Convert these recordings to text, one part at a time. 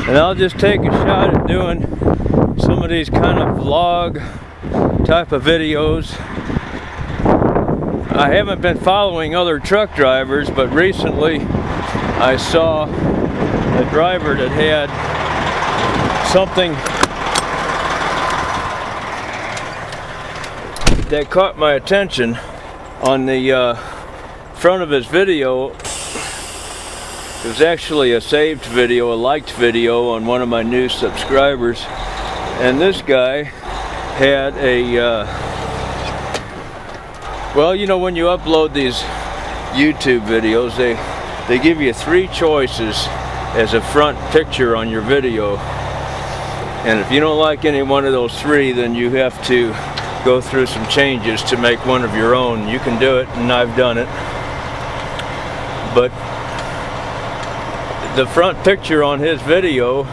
And I'll just take a shot at doing some of these kind of vlog type of videos. I haven't been following other truck drivers, but recently I saw a driver that had something that caught my attention on the front of his video. It was actually a saved video, a liked video on one of my new subscribers, and this guy had a well, you know, when you upload these YouTube videos, they give you 3 choices as a front picture on your video, and if you don't like any one of those 3, then you have to go through some changes to make one of your own. You can do it, and I've done it, but the front picture on his video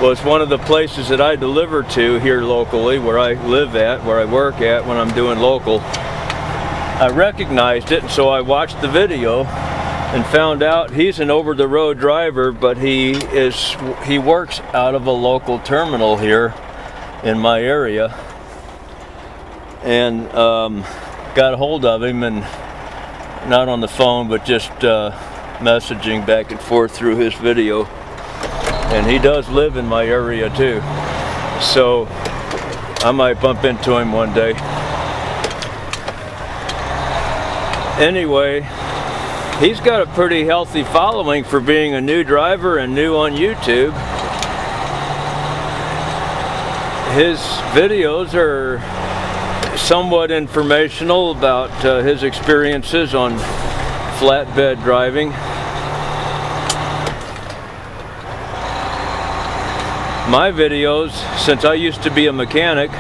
was one of the places that I deliver to here locally, where I live at, where I work at when I'm doing local. I recognized it, and so I watched the video and found out he's an over-the-road driver, but he works out of a local terminal here in my area, and got a hold of him, and not on the phone, but just messaging back and forth through his video. And he does live in my area too, so I might bump into him one day. Anyway, he's got a pretty healthy following for being a new driver and new on YouTube. His videos are somewhat informational about his experiences on flatbed driving. My videos, since I used to be a mechanic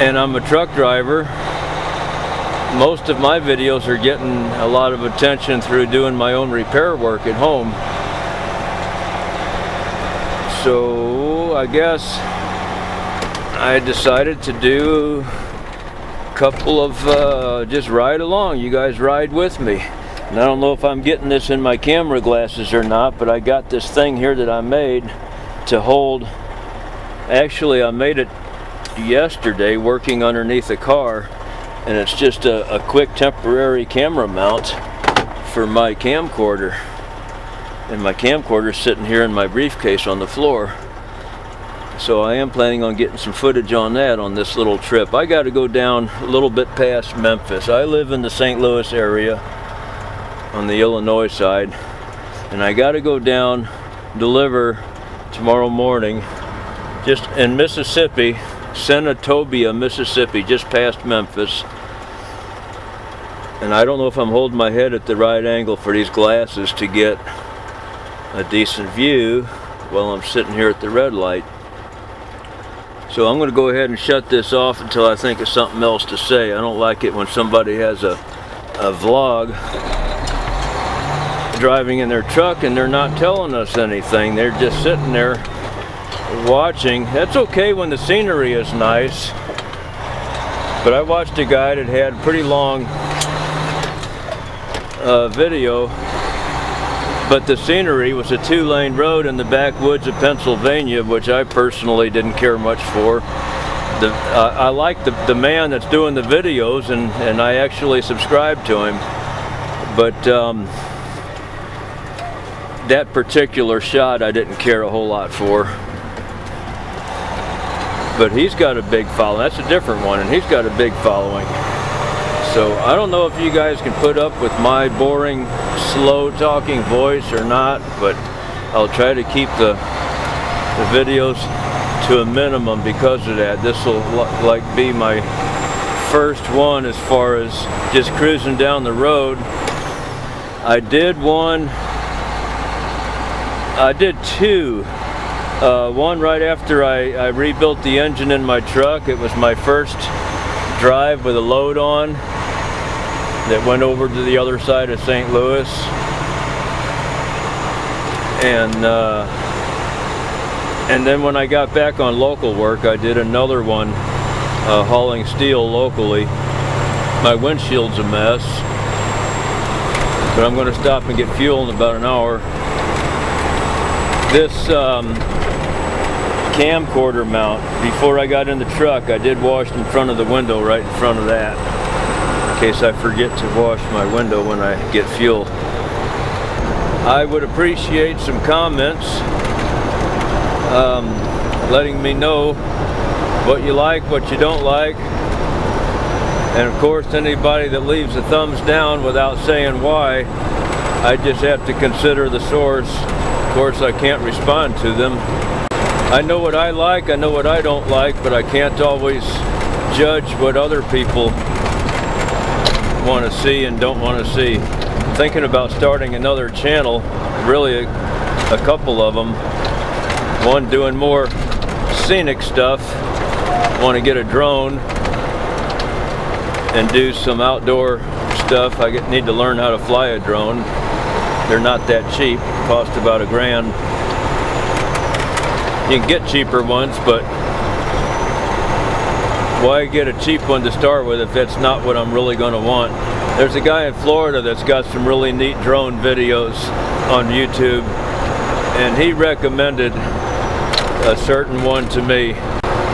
and I'm a truck driver, most of my videos are getting a lot of attention through doing my own repair work at home. So I guess I decided to do a couple of just ride along. You guys ride with me. And I don't know if I'm getting this in my camera glasses or not, but I got this thing here that I made to hold. Actually, I made it yesterday working underneath a car, and it's just a quick temporary camera mount for my camcorder, and my camcorder's sitting here in my briefcase on the floor. So I am planning on getting some footage on that on this little trip. I got to go down a little bit past Memphis. I live in the St. Louis area on the Illinois side, and I got to go down, deliver tomorrow morning, just in Mississippi, Senatobia, Mississippi, just past Memphis. And I don't know if I'm holding my head at the right angle for these glasses to get a decent view while I'm sitting here at the red light. So I'm going to go ahead and shut this off until I think of something else to say. I don't like it when somebody has a vlog driving in their truck and they're not telling us anything. They're just sitting there watching. That's okay when the scenery is nice, but I watched a guy that had pretty long video, but the scenery was a 2-lane road in the backwoods of Pennsylvania, which I personally didn't care much for. I like the man that's doing the videos, and I actually subscribe to him, but that particular shot I didn't care a whole lot for. But he's got a big following. That's a different one, and he's got a big following. So I don't know if you guys can put up with my boring, slow talking voice or not, but I'll try to keep the videos to a minimum because of that. This will like be my first one as far as just cruising down the road. I did two. One right after I rebuilt the engine in my truck. It was my first drive with a load on that went over to the other side of St. Louis, and then when I got back on local work, I did another one hauling steel locally. My windshield's a mess, but I'm going to stop and get fuel in about an hour. this camcorder mount, before I got in the truck, I did wash in front of the window, right in front of that, in case I forget to wash my window when I get fuel. I would appreciate some comments letting me know what you like, what you don't like, and of course anybody that leaves a thumbs down without saying why, I just have to consider the source. Of course I can't respond to them. I know what I like, I know what I don't like, but I can't always judge what other people want to see and don't want to see. I'm thinking about starting another channel, really a couple of them. One doing more scenic stuff. Want to get a drone and do some outdoor stuff. I need to learn how to fly a drone. They're not that cheap, cost about $1,000. You can get cheaper ones, but why get a cheap one to start with if that's not what I'm really going to want? There's a guy in Florida that's got some really neat drone videos on YouTube, and he recommended a certain one to me,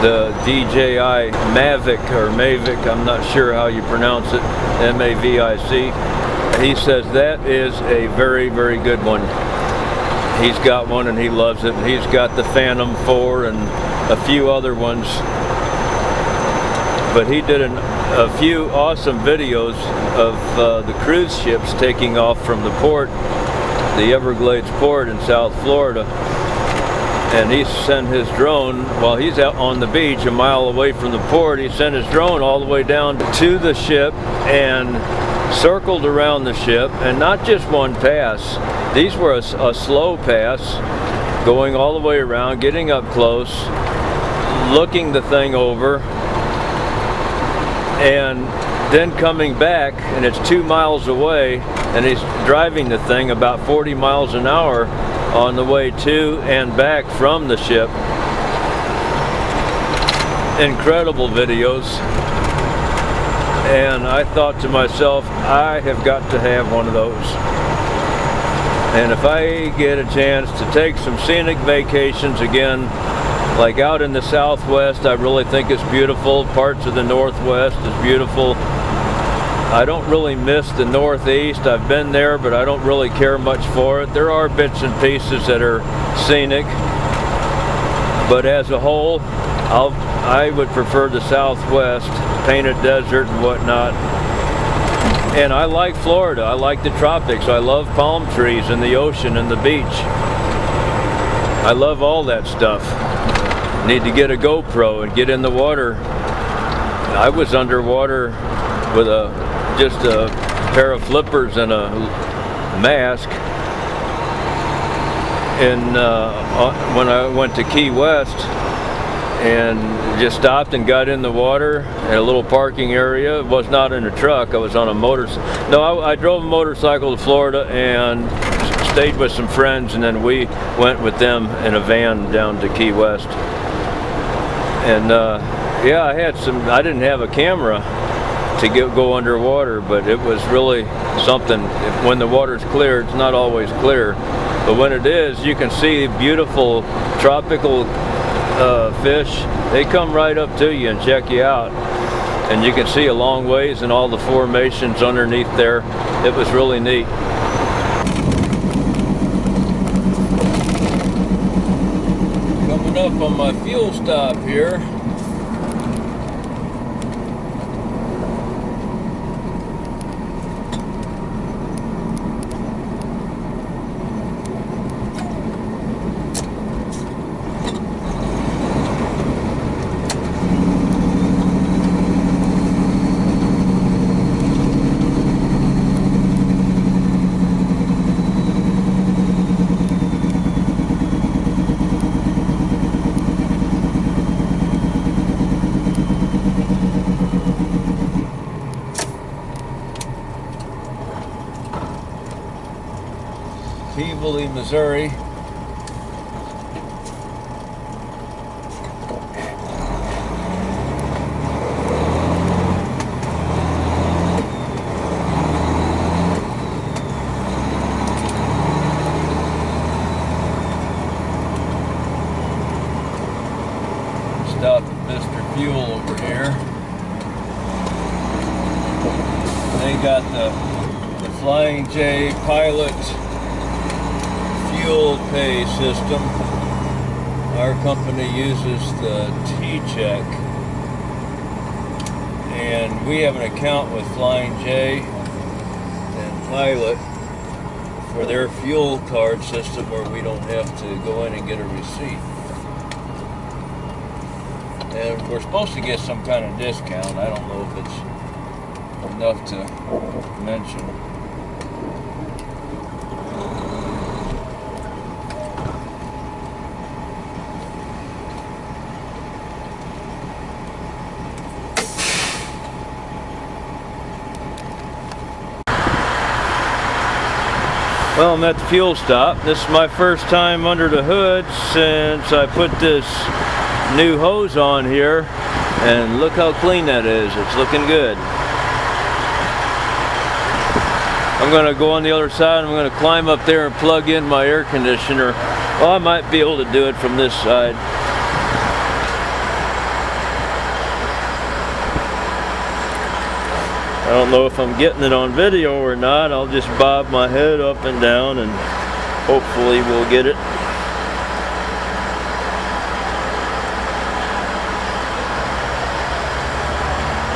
the DJI Mavic or Mavic, I'm not sure how you pronounce it, M-A-V-I-C. He says that is a very, very good one. He's got one and he loves it. He's got the Phantom 4 and a few other ones. But he did a few awesome videos of the cruise ships taking off from the port, the Everglades port in South Florida. And he sent his drone, while he's out on the beach a mile away from the port, he sent his drone all the way down to the ship and circled around the ship, and not just one pass. These were a slow pass, going all the way around, getting up close, looking the thing over, and then coming back, and it's 2 miles away, and he's driving the thing about 40 miles an hour on the way to and back from the ship. Incredible videos. And I thought to myself, I have got to have one of those. And if I get a chance to take some scenic vacations again, like out in the Southwest, I really think it's beautiful. Parts of the Northwest is beautiful. I don't really miss the Northeast. I've been there, but I don't really care much for it. There are bits and pieces that are scenic, but as a whole, I would prefer the Southwest, painted desert and whatnot. And I like Florida. I like the tropics. I love palm trees and the ocean and the beach. I love all that stuff. Need to get a GoPro and get in the water. I was underwater with just a pair of flippers and a mask, and when I went to Key West, and just stopped and got in the water at a little parking area. It was not in a truck, I was on a motorcycle. No, I drove a motorcycle to Florida and stayed with some friends, and then we went with them in a van down to Key West. And yeah, I didn't have a camera to go underwater, but it was really something. When the water's clear, it's not always clear, but when it is, you can see beautiful tropical fish. They come right up to you and check you out, and you can see a long ways and all the formations underneath there. It was really neat. Coming up on my fuel stop here. Missouri. fuel over here. They got the Flying J Pilot fuel pay system. Our company uses the T-Check, and we have an account with Flying J and Pilot for their fuel card system where we don't have to go in and get a receipt. And we're supposed to get some kind of discount. I don't know if it's enough to mention. Well, I'm at the fuel stop. This is my first time under the hood since I put this new hose on here, and look how clean that is. It's looking good. I'm going to go on the other side. I'm going to climb up there and plug in my air conditioner. Well, I might be able to do it from this side. I don't know if I'm getting it on video or not. I'll just bob my head up and down and hopefully we'll get it.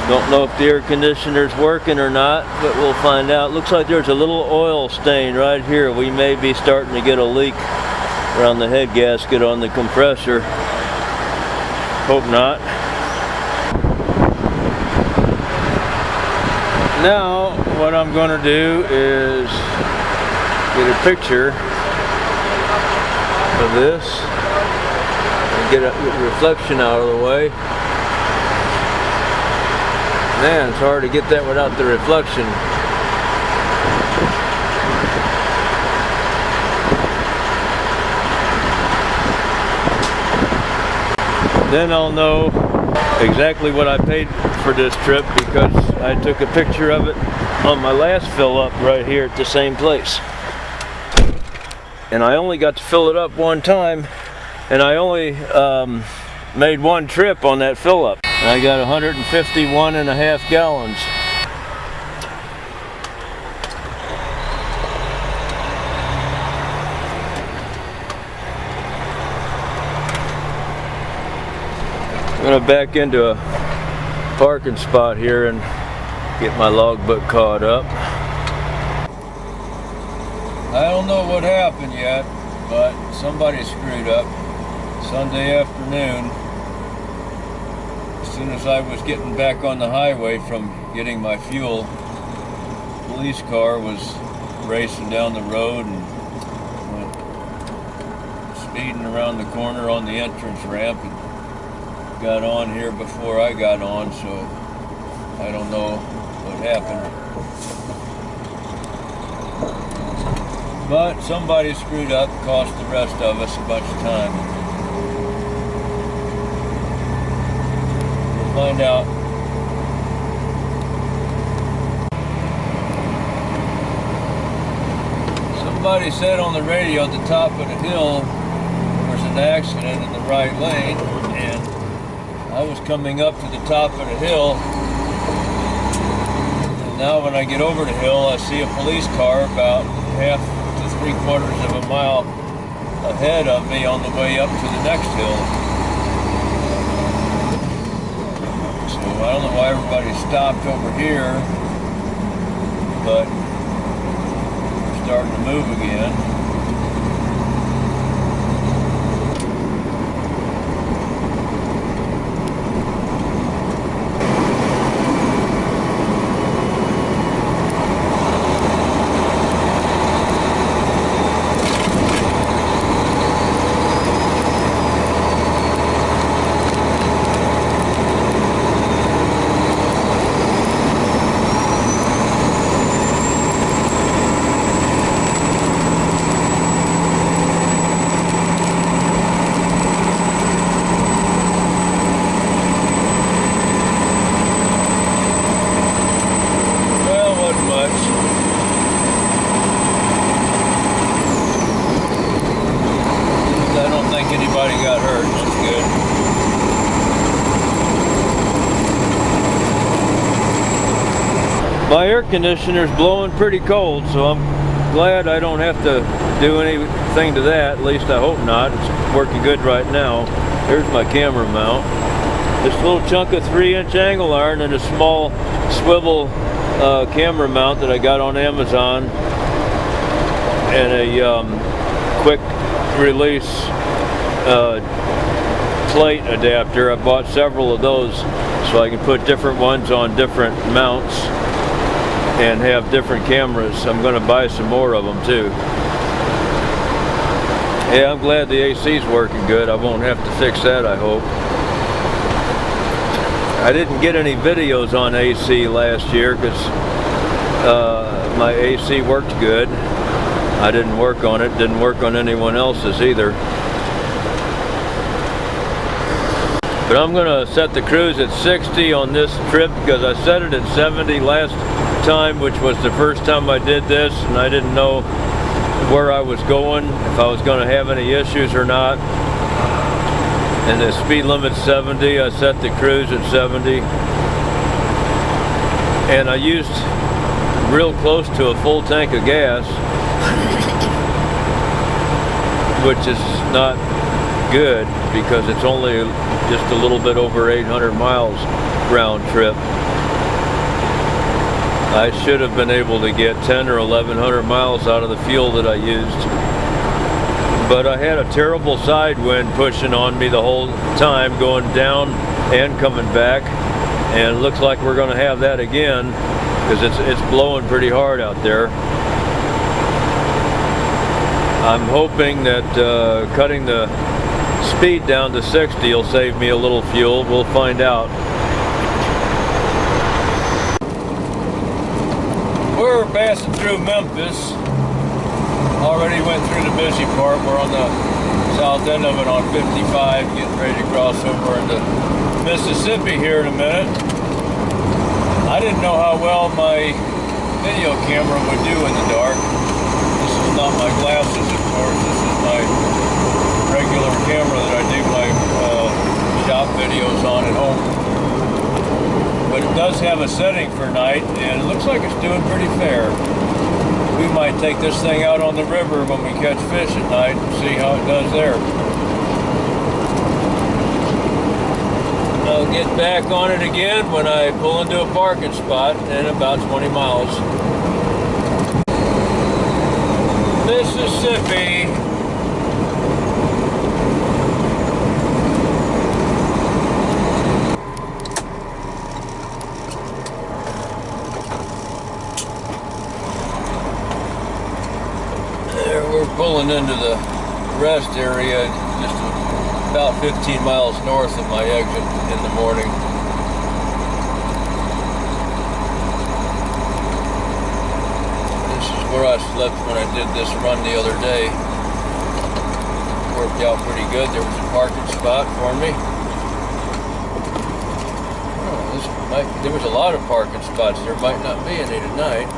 Don't know if the air conditioner's working or not, but we'll find out. Looks like there's a little oil stain right here. We may be starting to get a leak around the head gasket on the compressor. Hope not. Now, what I'm going to do is get a picture of this and get a reflection out of the way. Man, it's hard to get that without the reflection. Then I'll know exactly what I paid for this trip because I took a picture of it on my last fill up right here at the same place. And I only got to fill it up one time, and I only made one trip on that fill up. And I got 151.5 gallons. I'm gonna back into a parking spot here and get my logbook caught up. I don't know what happened yet, but somebody screwed up. Sunday afternoon, as soon as I was getting back on the highway from getting my fuel, the police car was racing down the road and went speeding around the corner on the entrance ramp and got on here before I got on, so I don't know what happened. But somebody screwed up, cost the rest of us a bunch of time. We'll find out. Somebody said on the radio at the top of the hill there was an accident in the right lane, and I was coming up to the top of the hill, and now when I get over the hill, I see a police car about half to 3/4 of a mile ahead of me on the way up to the next hill. So I don't know why everybody stopped over here, but we're starting to move again. My air conditioner's blowing pretty cold, so I'm glad I don't have to do anything to that. At least I hope not. It's working good right now. Here's my camera mount. This little chunk of 3-inch angle iron and a small swivel camera mount that I got on Amazon, and a quick release plate adapter. I bought several of those so I can put different ones on different mounts and have different cameras. I'm going to buy some more of them too. Yeah, I'm glad the AC's working good. I won't have to fix that, I hope. I didn't get any videos on AC last year because my AC worked good. I didn't work on it, didn't work on anyone else's either. But I'm going to set the cruise at 60 on this trip because I set it at 70 last time, which was the first time I did this, and I didn't know where I was going, if I was going to have any issues or not. And the speed limit's 70. I set the cruise at 70. And I used real close to a full tank of gas, which is not good because it's only just a little bit over 800 miles round trip. I should have been able to get 10 or 1100 miles out of the fuel that I used. But I had a terrible side wind pushing on me the whole time, going down and coming back. And it looks like we're going to have that again because it's blowing pretty hard out there. I'm hoping that cutting the speed down to 60 will save me a little fuel. We'll find out. We're passing through Memphis. Already went through the busy part. We're on the south end of it on 55, getting ready to cross over into Mississippi here in a minute. I didn't know how well my video camera would do in the dark. This is not my glasses, of course. This is my regular camera that I do my shop videos on at home. But it does have a setting for night, and it looks like it's doing pretty fair. We might take this thing out on the river when we catch fish at night and see how it does there. I'll get back on it again when I pull into a parking spot in about 20 miles. Mississippi. We're pulling into the rest area just about 15 miles north of my exit in the morning. This is where I slept when I did this run the other day. Worked out pretty good. There was a parking spot for me. Oh, there was a lot of parking spots. There might not be any tonight.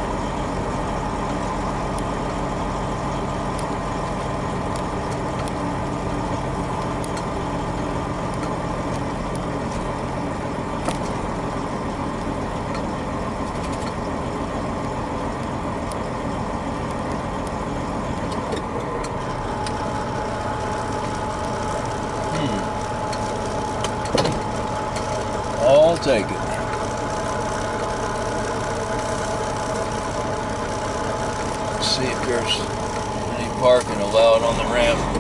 I'll take it. Let's see if there's any parking allowed on the ramp.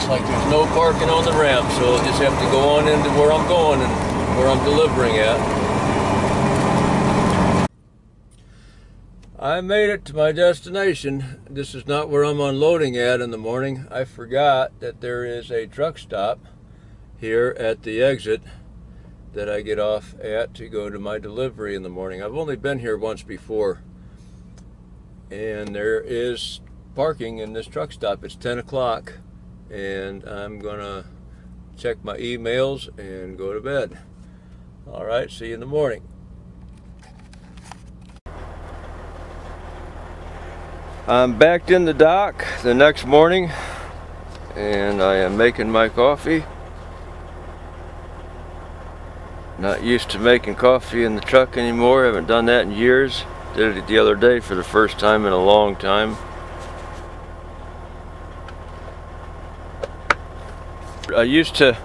Like there's no parking on the ramp, so I'll just have to go on into where I'm going and where I'm delivering at. I made it to my destination. This is not where I'm unloading at in the morning. I forgot that there is a truck stop here at the exit that I get off at to go to my delivery in the morning. I've only been here once before, and there is parking in this truck stop. It's 10 o'clock. And I'm gonna check my emails, and go to bed. All right, see you in the morning. I'm back in the dock the next morning, and I am making my coffee. Not used to making coffee in the truck anymore. Haven't done that in years. Did it the other day for the first time in a long time. I used to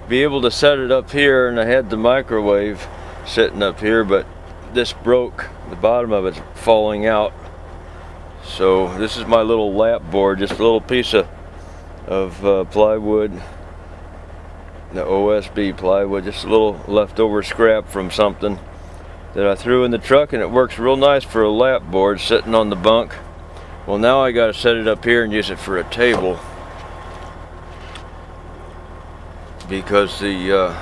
be able to set it up here, and I had the microwave sitting up here, but this broke. The bottom of it's falling out. So this is my little lap board, just a little piece of plywood, the OSB plywood, just a little leftover scrap from something that I threw in the truck, and it works real nice for a lap board sitting on the bunk. Well, now I got to set it up here and use it for a table, because the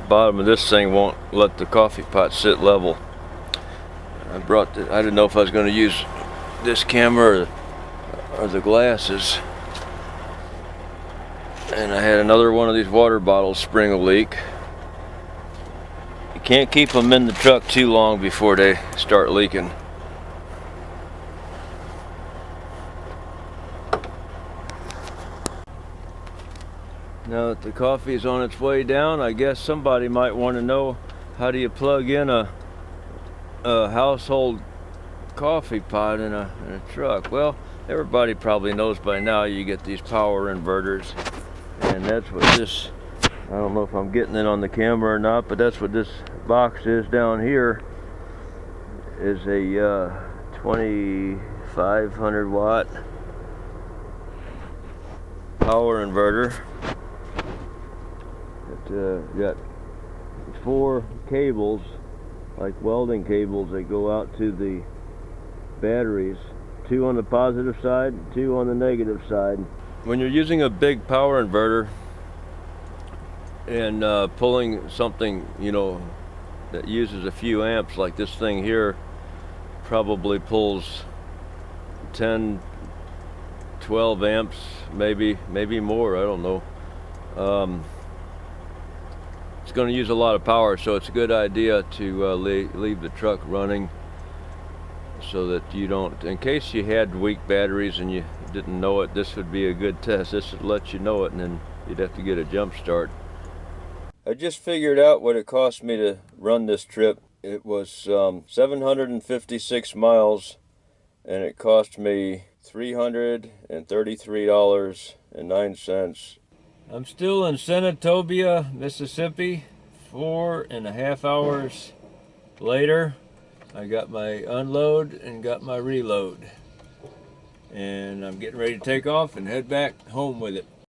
bottom of this thing won't let the coffee pot sit level. I didn't know if I was going to use this camera or the glasses, and I had another one of these water bottles spring a leak. You can't keep them in the truck too long before they start leaking. Now that the coffee is on its way down, I guess somebody might want to know, how do you plug in a household coffee pot in a truck? Well, everybody probably knows by now. You get these power inverters, and that's what this, I don't know if I'm getting it on the camera or not, but that's what this box is down here. Is a 2500 watt power inverter. It got 4 cables, like welding cables, that go out to the batteries, 2 on the positive side, 2 on the negative side. When you're using a big power inverter and pulling something, you know, that uses a few amps, like this thing here probably pulls 10, 12 amps, maybe more, I don't know. It's going to use a lot of power, so it's a good idea to leave the truck running, so that you don't, in case you had weak batteries and you didn't know it, this would be a good test. This would let you know it, and then you'd have to get a jump start. I just figured out what it cost me to run this trip. It was 756 miles, and it cost me $333.09. I'm still in Senatobia, Mississippi. 4.5 hours later, I got my unload and got my reload, and I'm getting ready to take off and head back home with it.